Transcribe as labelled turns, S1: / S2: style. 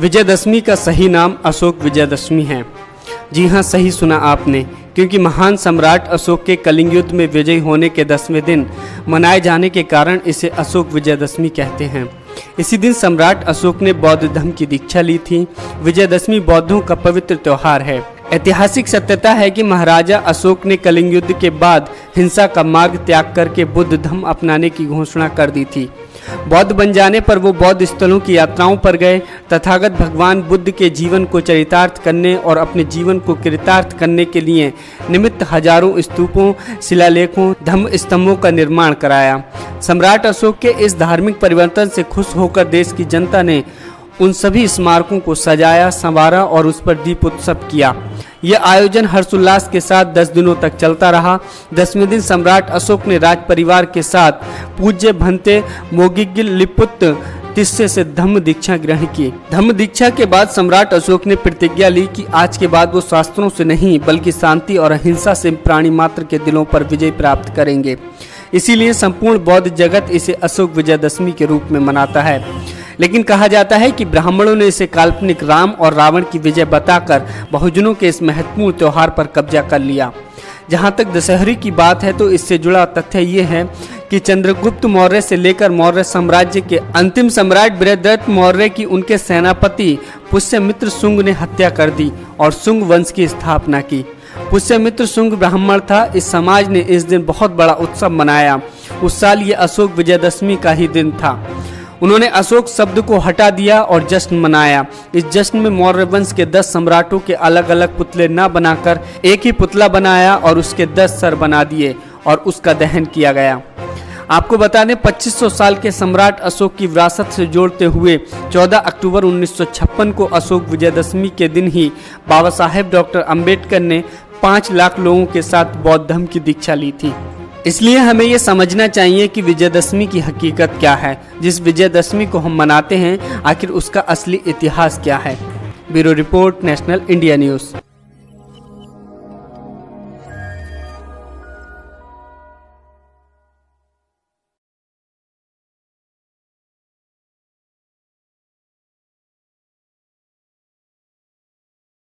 S1: विजयदशमी का सही नाम अशोक विजयदशमी है। जी हाँ, सही सुना आपने, क्योंकि महान सम्राट अशोक के कलिंग युद्ध में विजयी होने के 10वें दिन मनाए जाने के कारण इसे अशोक विजयदशमी कहते हैं। इसी दिन सम्राट अशोक ने बौद्ध धर्म की दीक्षा ली थी। विजयदशमी बौद्धों का पवित्र त्योहार है। ऐतिहासिक सत्यता है कि महाराजा अशोक ने कलिंग युद्ध के बाद हिंसा का मार्ग त्याग करके बुद्ध धर्म अपनाने की घोषणा कर दी थी। बौद्ध बन जाने पर वो बौद्ध स्थलों की यात्राओं पर गए। तथागत भगवान बुद्ध के जीवन को चरितार्थ करने और अपने जीवन को कृतार्थ करने के लिए निमित्त हजारों स्तूपों, शिलालेखों, धम्म स्तंभों का निर्माण कराया। सम्राट अशोक के इस धार्मिक परिवर्तन से खुश होकर देश की जनता ने उन सभी स्मारकों को सजाया, संवारा और उस पर दीपोत्सव किया। यह आयोजन हर्षोल्लास के साथ 10 दिनों तक चलता रहा। 10वें दिन सम्राट अशोक ने राज परिवार के साथ पूज्य भंते मोगिगिलपुत्र तिस्से से धम्म दीक्षा ग्रहण की। धम्म दीक्षा के बाद सम्राट अशोक ने प्रतिज्ञा ली कि आज के बाद वो शास्त्रों से नहीं बल्कि शांति और अहिंसा से प्राणी मात्र के दिलों पर विजय प्राप्त करेंगे। इसीलिए संपूर्ण बौद्ध जगत इसे अशोक विजयदशमी के रूप में मनाता है। लेकिन कहा जाता है कि ब्राह्मणों ने इसे काल्पनिक राम और रावण की विजय बताकर बहुजनों के इस महत्वपूर्ण त्योहार पर कब्जा कर लिया। जहां तक दशहरे की बात है तो इससे जुड़ा तथ्य ये है कि चंद्रगुप्त मौर्य से लेकर मौर्य साम्राज्य के अंतिम सम्राट बृहद्रथ मौर्य की उनके सेनापति पुष्यमित्र शुंग ने हत्या कर दी और शुंग वंश की स्थापना की। पुष्यमित्र शुंग ब्राह्मण था। इस समाज ने इस दिन बहुत बड़ा उत्सव मनाया। उस साल ये अशोक विजयदशमी का ही दिन था। उन्होंने अशोक शब्द को हटा दिया और जश्न मनाया। इस जश्न में मौर्य वंश के 10 सम्राटों के अलग अलग पुतले न बनाकर एक ही पुतला बनाया और उसके 10 सर बना दिए और उसका दहन किया गया। आपको बता दें, 2500 साल के सम्राट अशोक की विरासत से जोड़ते हुए 14 अक्टूबर 1956 को अशोक विजयदशमी के दिन ही बाबा साहेब डॉक्टर अंबेडकर ने 5 लाख लोगों के साथ बौद्ध धर्म की दीक्षा ली थी। इसलिए हमें ये समझना चाहिए कि विजयदशमी की हकीकत क्या है। जिस विजयदशमी को हम मनाते हैं, आखिर उसका असली इतिहास क्या है। Bureau report, national India news.